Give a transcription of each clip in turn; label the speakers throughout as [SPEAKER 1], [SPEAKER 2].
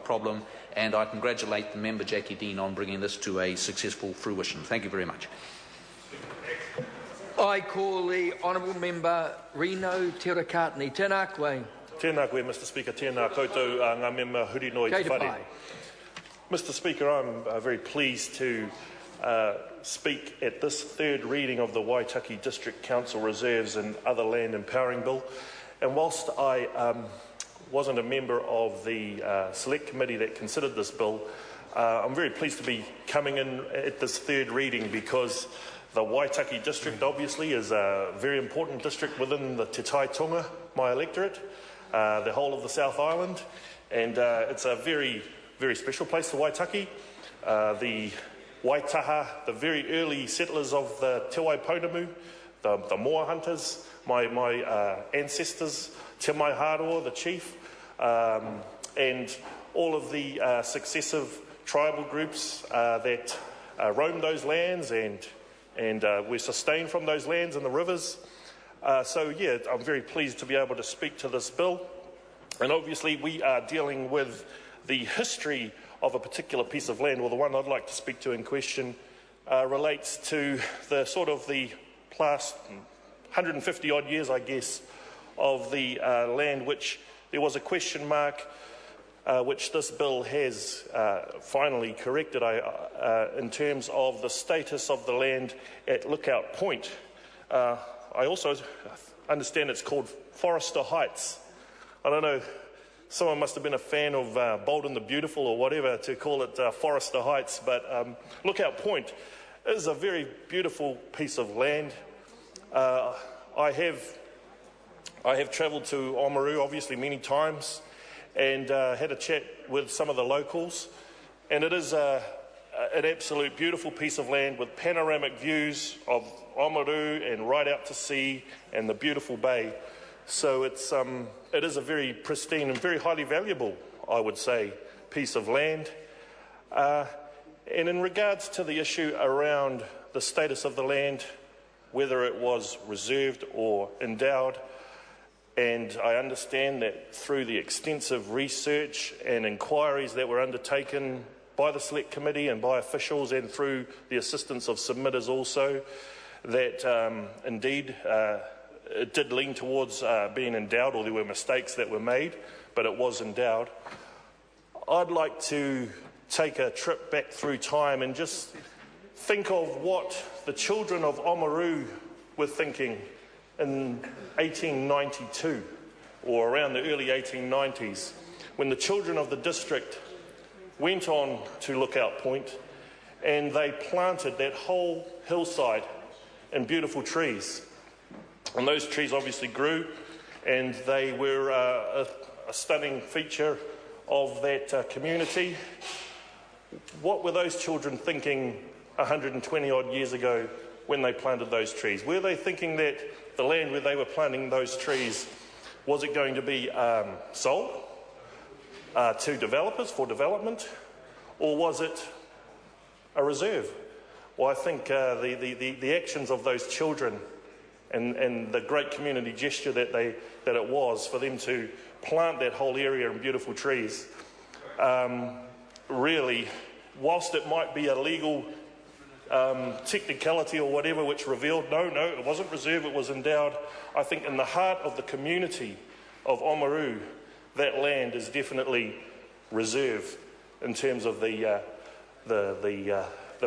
[SPEAKER 1] problem, and I congratulate the member Jackie Dean on bringing this to a successful fruition. Thank you very much.
[SPEAKER 2] I call the honourable member Reno Tirakatini. Tēnā koe.
[SPEAKER 3] Tēnā koe, Mr Speaker. Tēnā koutou ngā member Hurinoi Te Whare. Mr Speaker, I'm very pleased to speak at this third reading of the Waitaki District Council Reserves and Other Land Empowering Bill. And whilst I wasn't a member of the Select Committee that considered this bill, I'm very pleased to be coming in at this third reading because the Waitaki District obviously is a very important district within the Te Tai Tonga, my electorate, the whole of the South Island, and it's a very, very special place, the Waitaki. The Waitaha, the very early settlers of the Te Waipounamu, the Moa hunters, my ancestors, Te Mai Haroa, the chief, and all of the successive tribal groups that roamed those lands and were sustained from those lands and the rivers. So yeah, I'm very pleased to be able to speak to this bill. And obviously we are dealing with the history of a particular piece of land. Well, the one I'd like to speak to in question relates to the sort of the last 150 odd years, I guess, of the land which there was a question mark which this bill has finally corrected in terms of the status of the land at Lookout Point. I also understand it's called Forrester Heights. I don't know, someone must have been a fan of Bold and the Beautiful or whatever to call it Forrester Heights, but Lookout Point is a very beautiful piece of land. I have travelled to Oamaru obviously many times and had a chat with some of the locals, and it is an absolute beautiful piece of land with panoramic views of Oamaru and right out to sea and the beautiful bay. So it is a very pristine and very highly valuable, I would say, piece of land. And in regards to the issue around the status of the land, whether it was reserved or endowed, and I understand that through the extensive research and inquiries that were undertaken by the Select Committee and by officials and through the assistance of submitters also, that indeed it did lean towards being endowed, or there were mistakes that were made, but it was endowed. I'd like to take a trip back through time and just think of what the children of Oamaru were thinking in 1892 or around the early 1890s, when the children of the district went on to Lookout Point and they planted that whole hillside in beautiful trees. And those trees obviously grew, and they were a stunning feature of that community. What were those children thinking 120 odd years ago when they planted those trees? Were they thinking that the land where they were planting those trees, was it going to be sold to developers for development, or was it a reserve? Well, I think the actions of those children and the great community gesture that it was for them to plant that whole area in beautiful trees, really, whilst it might be a legal technicality or whatever which revealed, no, it wasn't reserved, it was endowed, I think in the heart of the community of Oamaru, that land is definitely reserved in terms of the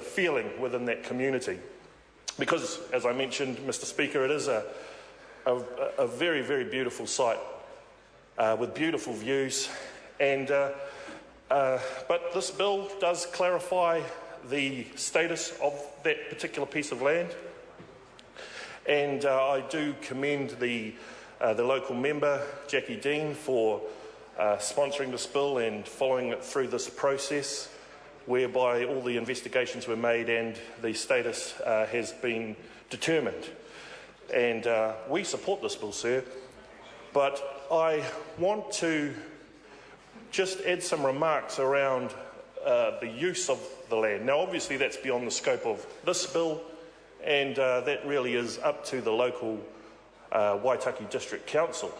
[SPEAKER 3] feeling within that community. Because, as I mentioned, Mr Speaker, it is a very, very beautiful site with beautiful views. And but this bill does clarify the status of that particular piece of land. And I do commend the local member, Jackie Dean, for sponsoring this bill and following it through this process, whereby all the investigations were made and the status has been determined. And we support this bill, sir, but I want to just add some remarks around the use of the land. Now, obviously, that's beyond the scope of this bill, and that really is up to the local Waitaki District Council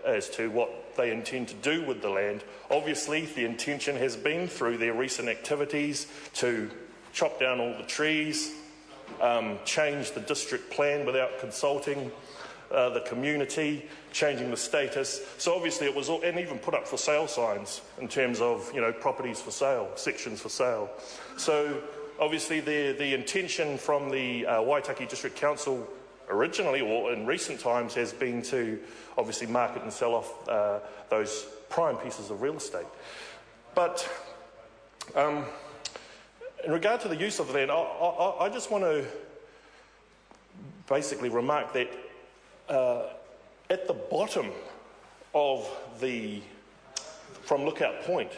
[SPEAKER 3] as to what they intend to do with the land. Obviously, the intention has been, through their recent activities, to chop down all the trees, change the district plan without consulting the community, changing the status. So obviously it was all, and even put up for sale signs in terms of, properties for sale, sections for sale. So obviously the intention from the Waitaki District Council originally, or in recent times, has been to obviously market and sell off those prime pieces of real estate. But in regard to the use of the land, I just want to basically remark that at the bottom of from Lookout Point,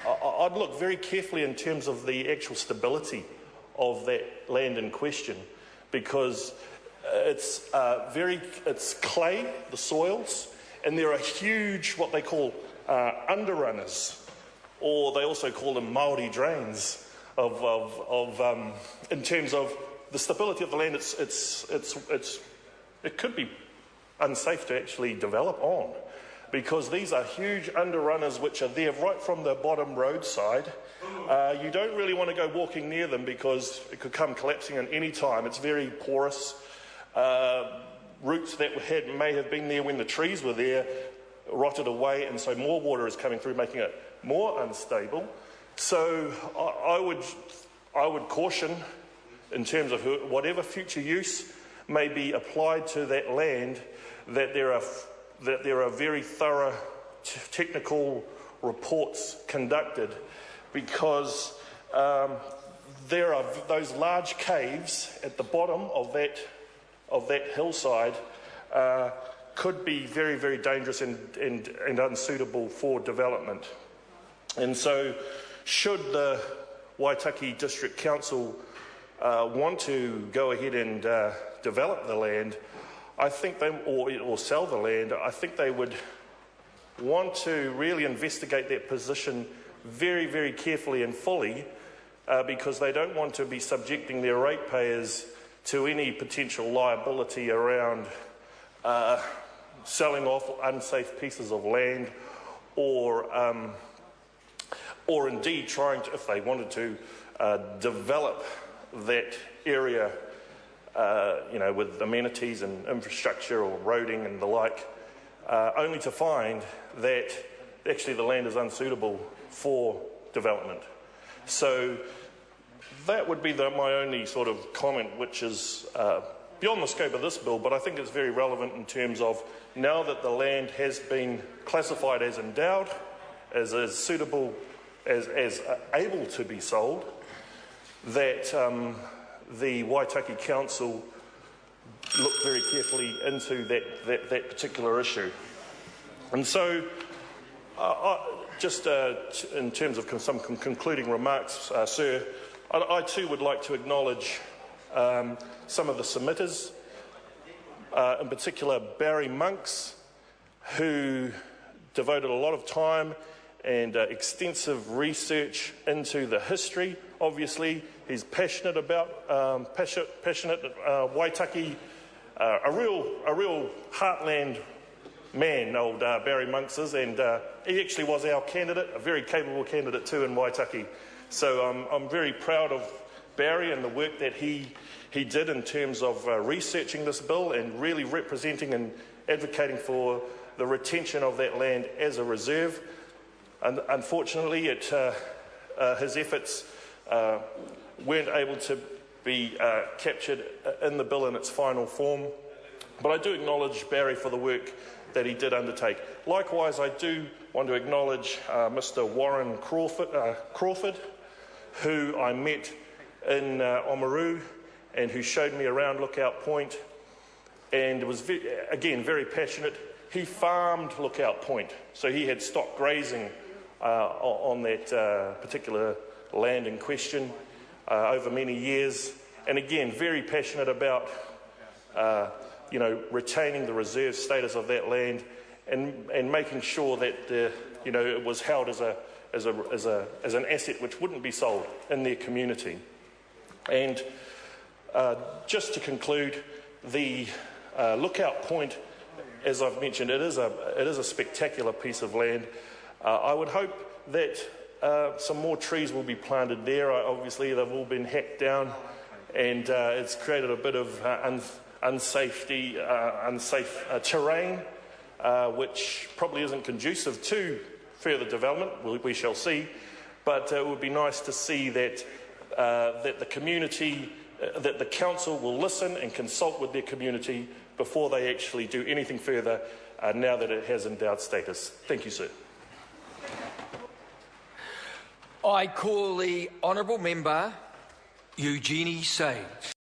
[SPEAKER 3] I'd look very carefully in terms of the actual stability of that land in question, because it's clay, the soils, and there are huge, what they call underrunners, or they also call them Māori drains, in terms of the stability of the land. It could be unsafe to actually develop on, because these are huge underrunners which are there right from the bottom roadside. You don't really want to go walking near them because it could come collapsing at any time. It's very porous. Roots that may have been there when the trees were there rotted away, and so more water is coming through, making it more unstable. So I would caution, in terms of whatever future use may be applied to that land, that there are very thorough technical reports conducted, because there are those large caves at the bottom of that hillside could be very, very dangerous and unsuitable for development. And so should the Waitaki District Council want to go ahead and develop the land, I think or sell the land, I think they would want to really investigate that position very, very carefully and fully, because they don't want to be subjecting their ratepayers to any potential liability around selling off unsafe pieces of land, or indeed trying to, if they wanted to, develop that area, with amenities and infrastructure or roading and the like, only to find that actually the land is unsuitable for development. So that would be my only sort of comment, which is beyond the scope of this bill, but I think it's very relevant in terms of, now that the land has been classified as endowed, as suitable, as able to be sold, that the Waitaki Council look very carefully into that particular issue. And so, just in terms of some concluding remarks, sir, I too would like to acknowledge some of the submitters, in particular Barry Monks, who devoted a lot of time and extensive research into the history. Obviously, he's passionate about Waitaki, a real heartland man, old Barry Monks is, and he actually was our candidate, a very capable candidate too in Waitaki. So I'm very proud of Barry and the work that he did in terms of researching this bill and really representing and advocating for the retention of that land as a reserve. And unfortunately, his efforts weren't able to be captured in the bill in its final form. But I do acknowledge Barry for the work that he did undertake. Likewise, I do want to acknowledge Mr. Warren Crawford, who I met in Oamaru and who showed me around Lookout Point, and was, again, very passionate. He farmed Lookout Point, so he had stopped grazing on that particular land in question over many years, and again, very passionate about retaining the reserve status of that land and making sure that it was held as an asset which wouldn't be sold in their community. And just to conclude, the Lookout Point as I've mentioned, it is a spectacular piece of land. I would hope that some more trees will be planted there. Obviously, they've all been hacked down, and it's created a bit of unsafe terrain, which probably isn't conducive to further development. We shall see. But it would be nice to see that the community, that the council will listen and consult with their community before they actually do anything further, now that it has endowed status. Thank you, sir.
[SPEAKER 2] I call the honourable member Eugenie Sage.